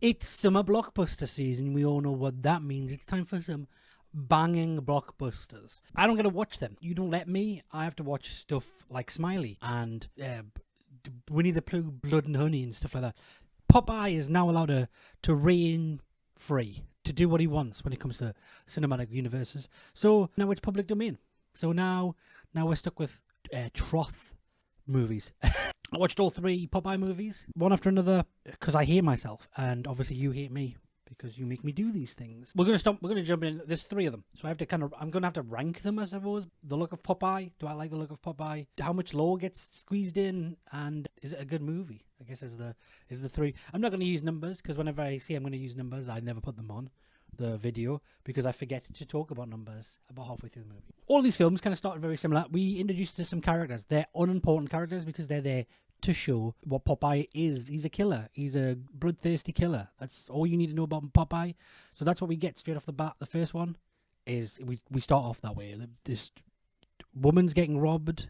It's summer blockbuster season. We all know what that means. It's time for some banging blockbusters. I don't get to watch them. You don't let me. I have to watch stuff like Smiley and Winnie the Pooh, Blood and Honey and stuff like that. Popeye is now allowed to reign free, to do what he wants when it comes to cinematic universes. So now it's public domain. So now we're stuck with troth movies. I watched all 3 Popeye movies, one after another, because I hate myself, and obviously you hate me because you make me do these things. We're gonna jump in. There's 3 of them, so I'm gonna have to rank them, I suppose. The look of Popeye. Do I like the look of Popeye? How much lore gets squeezed in, and is it a good movie? I guess is the 3. I'm not gonna use numbers because whenever I say I'm gonna use numbers, I never put them on the video because I forget to talk about numbers about halfway through the movie. All these films kind of started very similar. We introduced to some characters. They're unimportant characters because they're there to show what Popeye is. He's a killer. He's a bloodthirsty killer. That's all you need to know about Popeye. So that's what we get straight off the bat. The first one is we start off that way. This woman's getting robbed,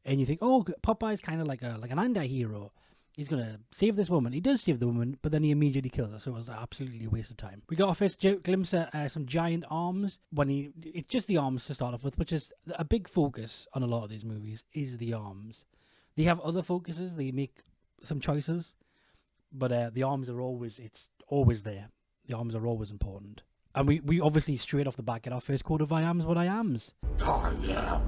and you think, oh, Popeye's kind of like an anti-hero. He's going to save this woman. He does save the woman, but then he immediately kills her, so it was absolutely a waste of time. We got our first glimpse at some giant arms. It's just the arms to start off with, which is a big focus on a lot of these movies, is the arms. They have other focuses. They make some choices, but the arms are always there. The arms are always important. And we obviously straight off the bat get our first quote of I am's what I am's. I am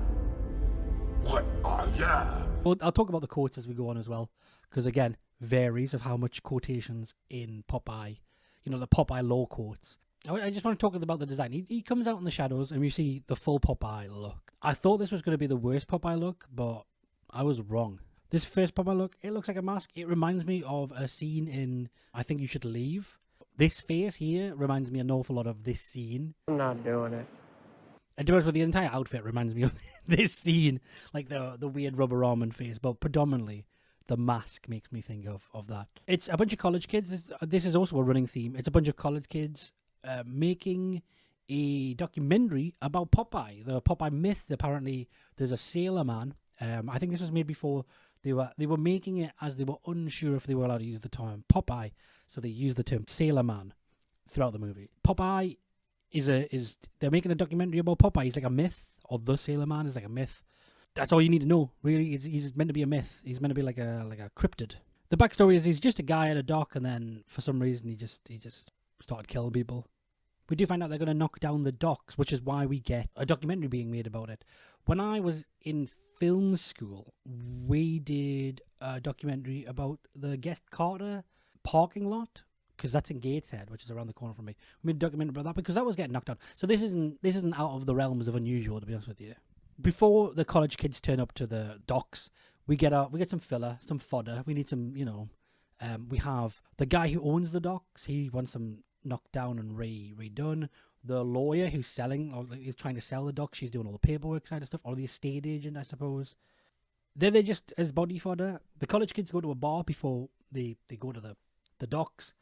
what I am. Well, I'll talk about the quotes as we go on as well, because again, varies of how much quotations in Popeye, the Popeye lore quotes. I just want to talk about the design. He comes out in the shadows and we see the full Popeye look. I thought this was going to be the worst Popeye look, but I was wrong. This first Popeye look, it looks like a mask. It reminds me of a scene in I Think You Should Leave. This face here reminds me an awful lot of this scene. I'm not doing it. And to be honest with the entire outfit reminds me of this scene, like the weird rubber arm and face, but predominantly the mask makes me think of that. It's a bunch of college kids. This is also a running theme. It's a bunch of college kids making a documentary about Popeye, the Popeye myth. Apparently, there's a sailor man. I think this was made before they were making it as they were unsure if they were allowed to use the term Popeye, so they used the term sailor man throughout the movie. Popeye they're making a documentary about Popeye. He's like a myth, or the sailor man is like a myth. That's all you need to know, really. He's meant to be a myth. He's meant to be like a cryptid. The backstory is he's just a guy at a dock, and then for some reason he just started killing people. We do find out they're going to knock down the docks, which is why we get a documentary being made about it. When I was in film school, we did a documentary about the Get Carter parking lot, because that's in Gateshead, which is around the corner from me. We made a documentary about that because that was getting knocked down. So this isn't out of the realms of unusual, to be honest with you. Before the college kids turn up to the docks, we get some filler, some fodder. We need some, we have the guy who owns the docks. He wants them knocked down and redone. The lawyer who's selling, or is trying to sell the docks, she's doing all the paperwork side of stuff, or the estate agent, I suppose. They're just as body fodder. The college kids go to a bar before they go to the docks.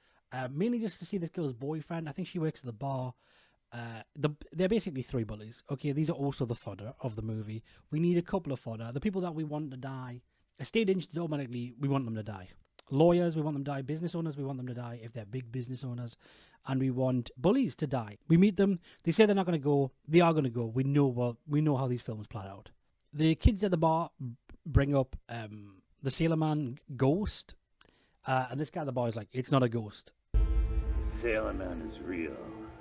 Mainly just to see this girl's boyfriend. I think she works at the bar. They're basically 3 bullies. Okay, these are also the fodder of the movie. We need a couple of fodder. The people that we want to die. Estate agents, automatically, we want them to die. Lawyers, we want them to die. Business owners, we want them to die if they're big business owners. And we want bullies to die. We meet them. They say they're not going to go. They are going to go. We know how these films play out. The kids at the bar bring up the Sailor Man ghost. And this guy at the bar is like, it's not a ghost. Sailor Man is real.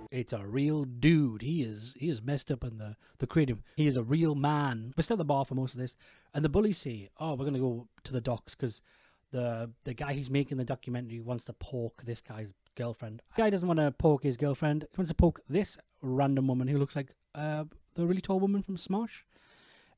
It's a real dude. He is messed up in the creative. He is a real man. We're still at the bar for most of this. And the bullies say, oh, we're going to go to the docks because the guy who's making the documentary wants to poke this guy's girlfriend. The guy doesn't want to poke his girlfriend. He wants to poke this random woman who looks like the really tall woman from Smosh.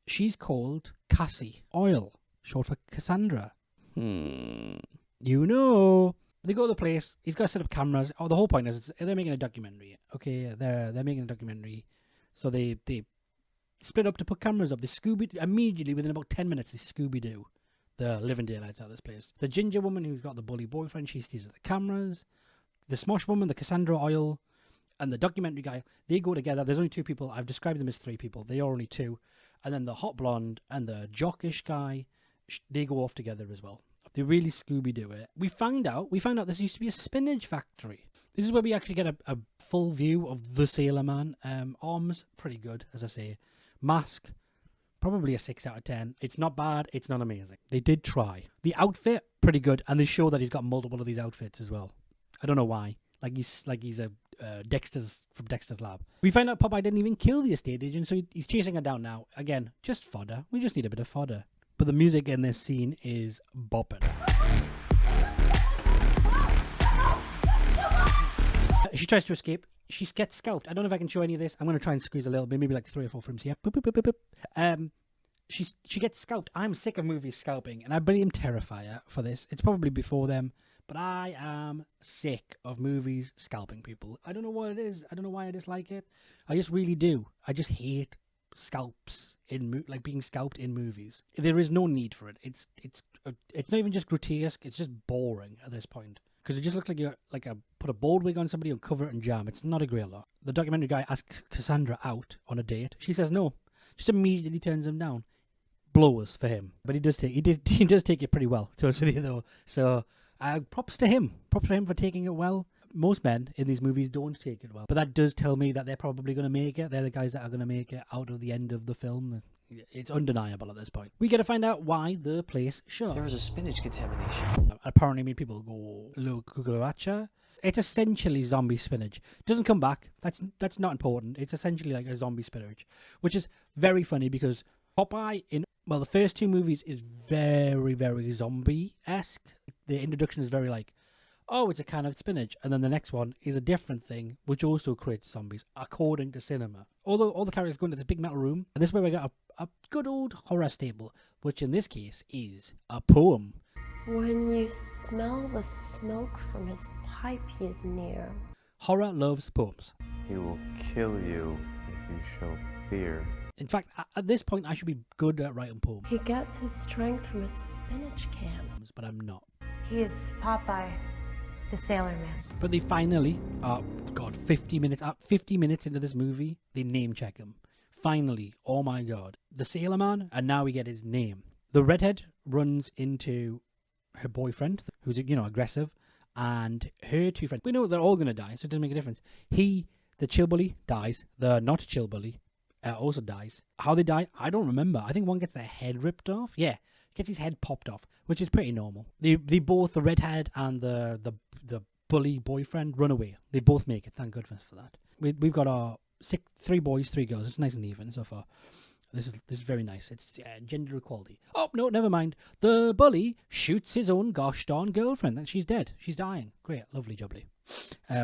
She's called Cassie Oil, short for Cassandra. You know. They go to the place. He's got to set up cameras. Oh, the whole point is they're making a documentary. Okay, they're making a documentary. So they split up to put cameras up. They immediately within about 10 minutes. They Scooby-Doo the living daylights out of this place. The ginger woman who's got the bully boyfriend, she sees the cameras. The Smosh woman, the Cassandra Oil, and the documentary guy. They go together. There's only 2 people. I've described them as 3 people. They are only 2. And then the hot blonde and the jockish guy, they go off together as well. They really Scooby-Doo it. We found out this used to be a spinach factory. This is where we actually get a full view of the Sailor Man. Arms, pretty good, as I say. Mask, probably a 6 out of 10. It's not bad, it's not amazing. They did try. The outfit, pretty good, and they show that he's got multiple of these outfits as well. I don't know why. Like he's a from Dexter's Lab. We find out Popeye didn't even kill the estate agent, so he's chasing her down now. Again, just fodder. We just need a bit of fodder. But the music in this scene is bopping. She tries to escape. She gets scalped. I don't know if I can show any of this. I'm going to try and squeeze a little bit, maybe like 3 or 4 frames here. Boop, boop, boop, boop, boop. She gets scalped. I'm sick of movies scalping, and I blame Terrifier for this. It's probably before them, but I am sick of movies scalping people. I don't know what it is. I don't know why I dislike it. I just really do. I just hate scalps like being scalped in movies. There is no need for it. It's not even just grotesque. It's just boring at this point. Because it just looks like you put a bald wig on somebody and cover it in jam. It's not a great look. The documentary guy asks Cassandra out on a date. She says no. Just immediately turns him down. Blowers for him. But he does take it pretty well, to be honest with you, though. So props to him. Props to him for taking it well. Most men in these movies don't take it well. But that does tell me that they're probably going to make it. They're the guys that are going to make it out of the end of the film. It's undeniable at this point. We get to find out why the place shut. There was a spinach contamination. Apparently made people go cucaracha. It's essentially zombie spinach. Doesn't come back. That's not important. It's essentially like a zombie spinach, which is very funny because Popeye the first 2 movies is very, very zombie-esque. The introduction is very like, oh, it's a can of spinach. And then the next one is a different thing, which also creates zombies, according to cinema. Although all the characters go into this big metal room, and this is where we got a good old horror staple, which in this case is a poem. When you smell the smoke from his pipe, he is near. Horror loves poems. He will kill you if you show fear. In fact, at this point, I should be good at writing poems. He gets his strength from a spinach can. But I'm not. He is Popeye the Sailor Man. But they finally, 50 minutes into this movie, they name check him. Finally, oh my god, the Sailor Man, and now we get his name. The redhead runs into her boyfriend, who's, aggressive, and her 2 friends. We know they're all going to die, so it doesn't make a difference. The chillbully, dies. The not chillbully also dies. How they die, I don't remember. I think one gets their head ripped off. Yeah, gets his head popped off, which is pretty normal. They both, the redhead and the bully boyfriend, run away. They both make it. Thank goodness for that. We've got our 3 boys, 3 girls. It's nice and even so far. This is very nice. It's gender equality. Oh no, never mind. The bully shoots his own gosh darn girlfriend, and she's dead. She's dying. Great, lovely jubbly.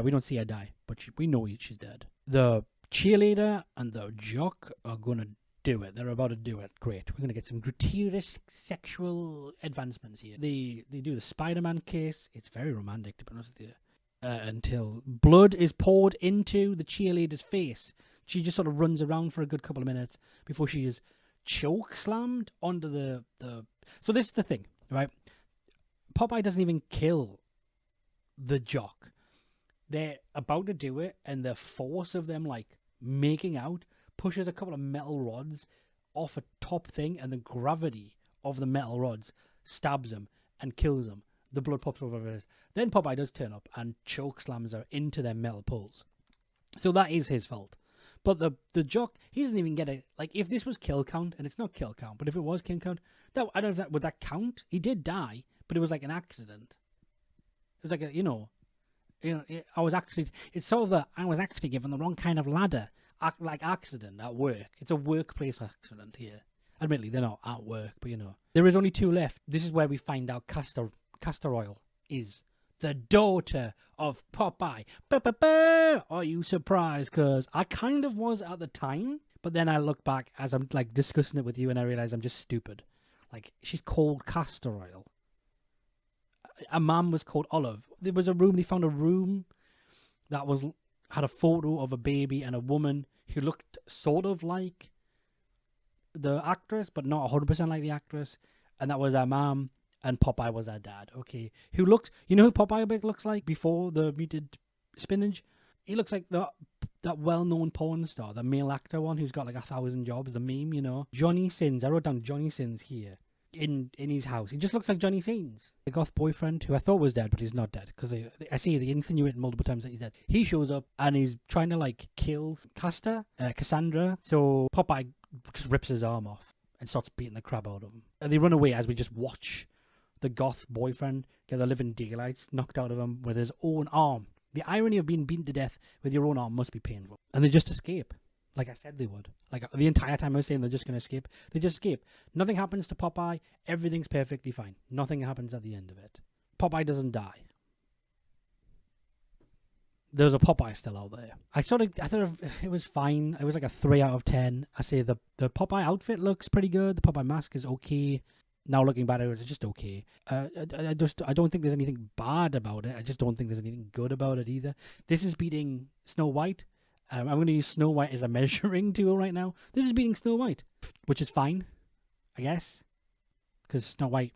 We don't see her die, but we know she's dead. The cheerleader and the jock are gonna do it. They're about to do it. Great. We're gonna get some gratuitous sexual advancements here. They do the Spider-Man kiss. It's very romantic, to be honest with you. Until blood is poured into the cheerleader's face. She just sort of runs around for a good couple of minutes before she is choke slammed onto the. So this is the thing, right? Popeye doesn't even kill the jock. They're about to do it, and the force of them like making out pushes a couple of metal rods off a top thing, and the gravity of the metal rods stabs him and kills him. The blood pops over his. Then Popeye does turn up and choke slams her into their metal poles. So that is his fault. But the jock, he doesn't even get it. Like, if this was kill count, and it's not kill count, but if it was kill count, I don't know if would that count? He did die, but it was like an accident. It was like I was actually given the wrong kind of ladder, like accident at work. It's a workplace accident here. Admittedly, they're not at work, but there is only 2 left. This is where we find out Castor Oil is the daughter of Popeye. Are you surprised? Because I kind of was at the time, but then I look back as I'm like discussing it with you and I realize I'm just stupid. Like, she's called Castor Oil. A man was called Olive. There was they found a room that had a photo of a baby and a woman who looked sort of like the actress, but not 100% like the actress. And that was her mom. And Popeye was her dad. Okay. Who Popeye looks like before the muted spinach? He looks like that well-known porn star, the male actor one who's got like 1,000 jobs, the meme, Johnny Sins. I wrote down Johnny Sins here. in his house. He just looks like Johnny Sins, the goth boyfriend who I thought was dead, but he's not dead because I see they insinuate multiple times that he's dead. He shows up and he's trying to like kill Cassandra. So Popeye just rips his arm off and starts beating the crap out of him. And they run away as we just watch the goth boyfriend get the living daylights knocked out of him with his own arm. The irony of being beaten to death with your own arm must be painful. And they just escape. Like I said they would. Like the entire time I was saying they're just going to escape. They just escape. Nothing happens to Popeye. Everything's perfectly fine. Nothing happens at the end of it. Popeye doesn't die. There's a Popeye still out there. I thought it was fine. It was like a 3 out of 10. I say the Popeye outfit looks pretty good. The Popeye mask is okay. Now looking back at it, it's just okay. I don't think there's anything bad about it. I just don't think there's anything good about it either. This is beating Snow White. I'm going to use Snow White as a measuring tool right now. This is beating Snow White, which is fine, I guess, because Snow White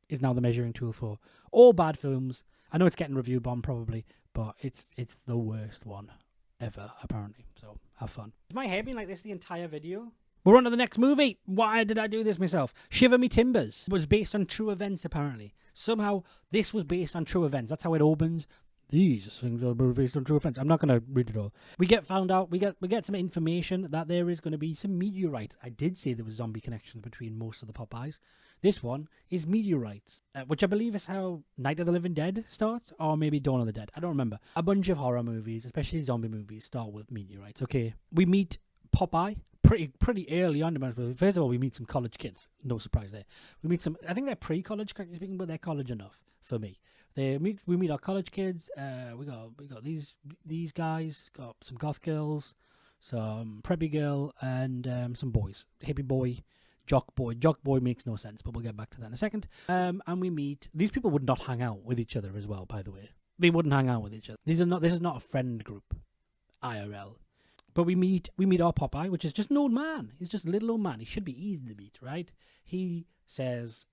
is now the measuring tool for all bad films. I know it's getting review bomb probably, but it's the worst one ever, apparently. So have fun. Has my hair been like this the entire video? We're on to the next movie. Why did I do this myself? Shiver Me Timbers was based on true events, apparently. Somehow, this was based on true events. That's how it opens. These things are based on true events. I'm not going to read it all. We get some information that there is going to be some meteorites. I did say there was zombie connections between most of the Popeyes. This one is meteorites, which I believe is how Night of the Living Dead starts, or maybe Dawn of the Dead. I don't remember. A bunch of horror movies, especially zombie movies, start with meteorites. Okay, we meet Popeye pretty early on. First of all, we meet some college kids. No surprise there. We meet some. I think they're pre-college, correctly speaking, but they're college enough for me. We meet our college kids. We got these guys. Got some goth girls, some preppy girl, and some boys. Hippie boy, jock boy. Jock boy makes no sense, but we'll get back to that in a second. And we meet. These people would not hang out with each other as well. By the way, they wouldn't hang out with each other. This is not a friend group, IRL. But we meet our Popeye, which is just an old man. He's just a little old man. He should be easy to meet, right? He says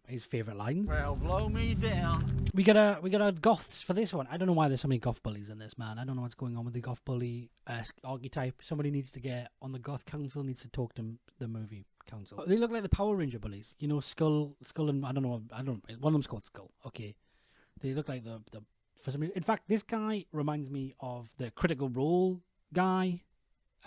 his favorite line. Well, blow me down. We got a goths for this one. I don't know why there's so many goth bullies in this, man. I don't know what's going on with the goth bully archetype. Somebody needs to get on the goth council. Needs to talk to the movie council. They look like the Power Ranger bullies. You know, Skull, and I don't know. One of them's called Skull. Okay, they look like the for some reason. In fact, this guy reminds me of the Critical Role guy.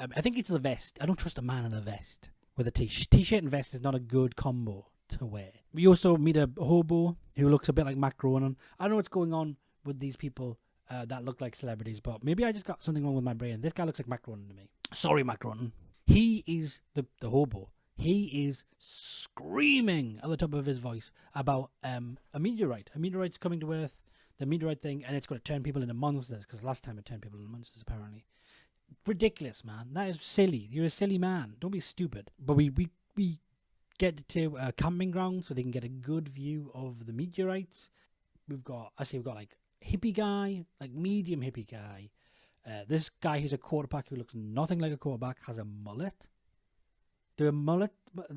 I think it's the vest. I don't trust a man in a vest with a t-shirt and vest is not a good combo to wear. We also meet a hobo who looks a bit like Matt Groening. I don't know what's going on with these people that look like celebrities, but maybe I just got something wrong with my brain. This guy looks like Matt Groening to me. Sorry, Matt Groening. He is the hobo. He is screaming at the top of his voice about a meteorite. A meteorite's coming to Earth, the meteorite thing, and it's going to turn people into monsters, because last time it turned people into monsters, apparently. Ridiculous, man. That is silly. You're a silly man. Don't be stupid. But we get to a camping ground so they can get a good view of the meteorites. We've got like hippie guy, like medium hippie guy. This guy who's a quarterback who looks nothing like a quarterback has a mullet. Do a mullet?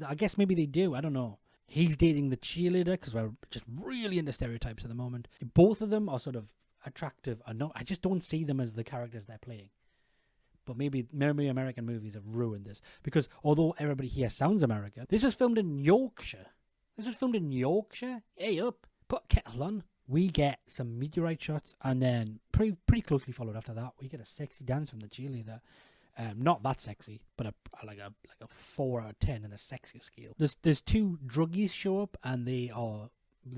I guess maybe they do. I don't know. He's dating the cheerleader because we're just really into stereotypes at the moment. Both of them are sort of attractive. I just don't see them as the characters they're playing. But maybe American movies have ruined this. Because although everybody here sounds American, this was filmed in Yorkshire. Hey up, put kettle on. We get some meteorite shots, and then pretty closely followed after that, we get a sexy dance from the cheerleader. Not that sexy, but like a 4 out of 10 in the sexiest scale. There's two druggies show up, and they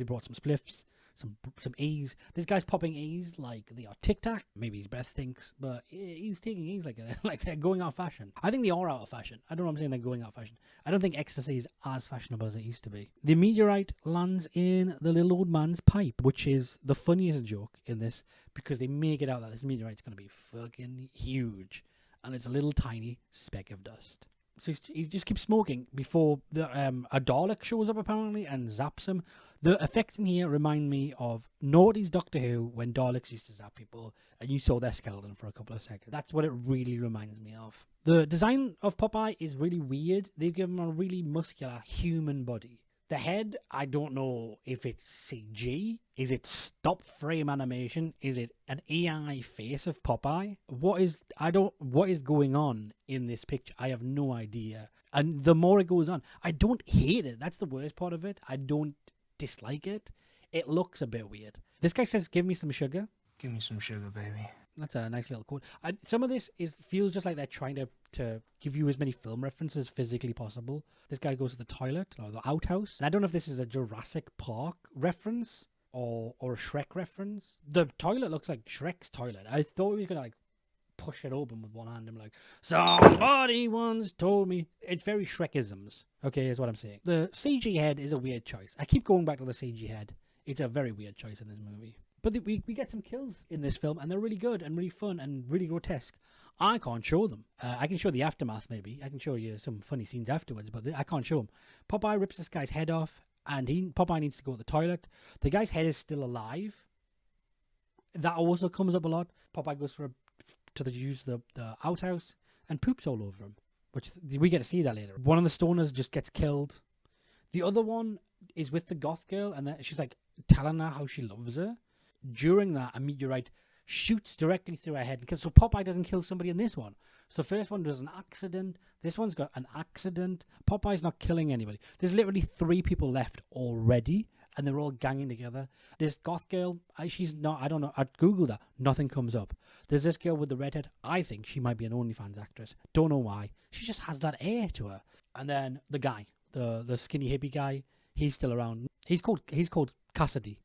brought some spliffs. Some A's. This guy's popping A's like they are Tic Tac. Maybe his breath stinks, but he's taking A's like they're going out of fashion. I think they are out of fashion. I don't know what I'm saying they're going out of fashion. I don't think ecstasy is as fashionable as it used to be. The meteorite lands in the little old man's pipe, which is the funniest joke in this because they make it out that this meteorite's going to be fucking huge, and it's a little tiny speck of dust. So he just keeps smoking before a Dalek shows up apparently and zaps him. The effects in here remind me of Naughty's Doctor Who when Daleks used to zap people and you saw their skeleton for a couple of seconds. That's what it really reminds me of. The design of Popeye is really weird. They've given him a really muscular human body. The head, I don't know if it's CG. Is it stop frame animation? Is it an AI face of Popeye? What is going on in this picture? I have no idea. And the more it goes on, I don't hate it. That's the worst part of it. I don't dislike it. It looks a bit weird. This guy says, "Give me some sugar." Give me some sugar, baby. That's a nice little quote. Some of this feels just like they're trying to give you as many film references as physically possible. This guy goes to the toilet or the outhouse. And I don't know if this is a Jurassic Park reference or a Shrek reference. The toilet looks like Shrek's toilet. I thought he was going to like push it open with one hand and be like, "Somebody once told me." It's very Shrekisms. Okay, is what I'm saying. The CG head is a weird choice. I keep going back to the CG head. It's a very weird choice in this movie. But we get some kills in this film, and they're really good and really fun and really grotesque. I can't show them. I can show the aftermath, maybe. I can show you some funny scenes afterwards, but I can't show them. Popeye rips this guy's head off, and Popeye needs to go to the toilet. The guy's head is still alive. That also comes up a lot. Popeye goes to use the outhouse and poops all over him, which we get to see that later. One of the stoners just gets killed. The other one is with the goth girl, and she's like telling her how she loves her. During that, a meteorite shoots directly through her head. So Popeye doesn't kill somebody in this one. So the first one does an accident. This one's got an accident. Popeye's not killing anybody. There's literally 3 people left already, and they're all ganging together. This goth girl, she's not, I don't know, I googled her. Nothing comes up. There's this girl with the redhead. I think she might be an OnlyFans actress. Don't know why. She just has that air to her. And then the guy, the skinny hippie guy, he's still around. He's called Cassidy.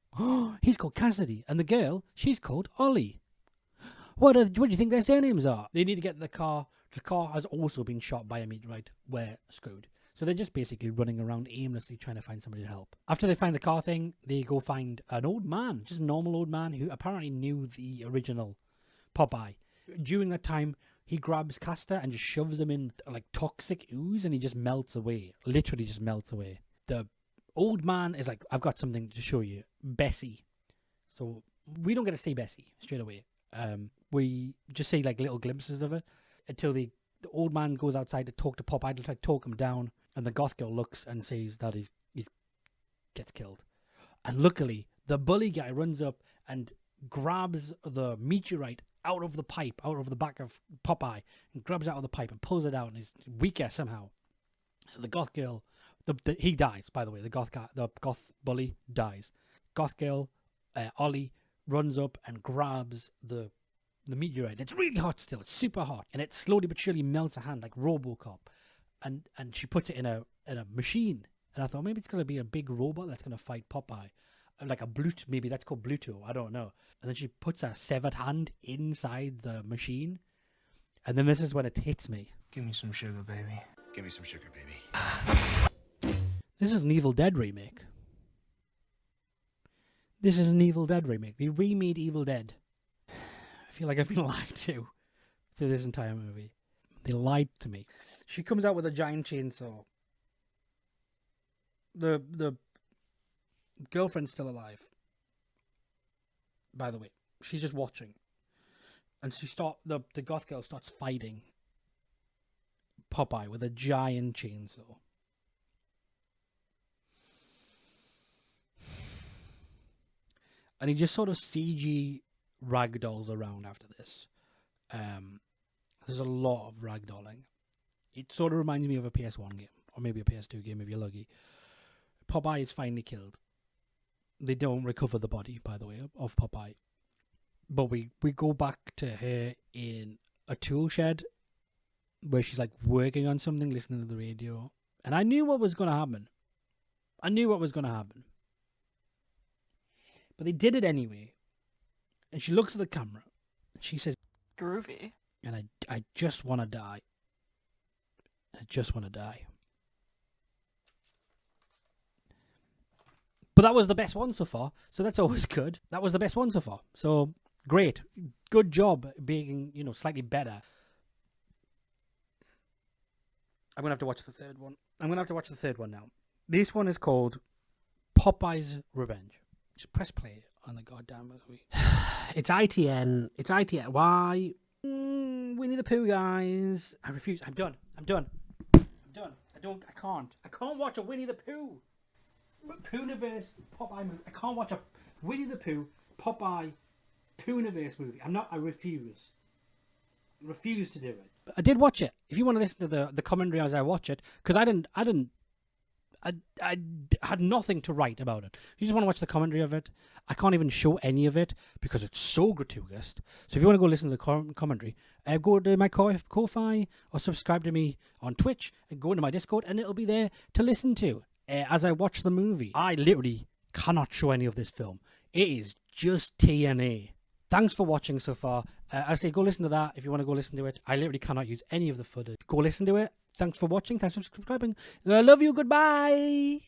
He's called Cassidy. And the girl, she's called Ollie. What do you think their surnames are? They need to get to the car. The car has also been shot by a meteorite. We're screwed. So they're just basically running around aimlessly trying to find somebody to help. After they find the car thing, they go find an old man, just a normal old man who apparently knew the original Popeye. During that time, he grabs Castor and just shoves him in like toxic ooze, and he just melts away. Literally just melts away. The old man is like, "I've got something to show you, Bessie." So we don't get to see Bessie straight away. We just see like little glimpses of it until the old man goes outside to talk to Popeye to like talk him down, and the goth girl looks and sees that he gets killed. And luckily, the bully guy runs up and grabs the meteorite out of the pipe, out of the back of Popeye, and grabs it out of the pipe and pulls it out, and he's weaker somehow. So the goth girl, he dies, by the way. The goth bully dies. Goth girl, Ollie, runs up and grabs the meteorite. It's really hot still. It's super hot, and it slowly but surely melts her hand like RoboCop. And she puts it in a machine. And I thought maybe it's gonna be a big robot that's gonna fight Popeye, like a Bluto. Maybe that's called Bluto. I don't know. And then she puts her severed hand inside the machine, and then this is when it hits me. Give me some sugar, baby. Give me some sugar, baby. This is an Evil Dead remake. This is an Evil Dead remake. They remade Evil Dead. I feel like I've been lied to through this entire movie. They lied to me. She comes out with a giant chainsaw. The girlfriend's still alive. By the way, she's just watching, and the goth girl starts fighting Popeye with a giant chainsaw. And he just sort of CG ragdolls around after this. There's a lot of ragdolling. It sort of reminds me of a PS1 game, or maybe a PS2 game if you're lucky. Popeye is finally killed. They don't recover the body, by the way, of Popeye. But we go back to her in a tool shed where she's like working on something, listening to the radio. And I knew what was going to happen. But they did it anyway. And she looks at the camera and she says, "Groovy." And I just want to die. I just want to die. But that was the best one so far, so that's always good. That was the best one so far. So great. Good job being, slightly better. I'm going to have to watch the third one. Now. This one is called Popeye's Revenge. Just press play on the goddamn movie. It's ITN. Why? Winnie the Pooh, guys. I refuse. I'm done. I can't watch a Winnie the Pooh. Poohniverse Popeye movie. I can't watch a Winnie the Pooh Popeye Poohniverse movie. I refuse. Refuse to do it. But I did watch it. If you want to listen to the commentary as I watch it, because I had nothing to write about it. You just want to watch the commentary of it. I can't even show any of it because it's so gratuitous. So if you want to go listen to the commentary, go to my Ko-Fi or subscribe to me on Twitch and go into my Discord, and it'll be there to listen to as I watch the movie. I literally cannot show any of this film. It is just TNA. Thanks for watching so far. I say go listen to that if you want to go listen to it. I literally cannot use any of the footage. Go listen to it. Thanks for watching. Thanks for subscribing. I love you. Goodbye.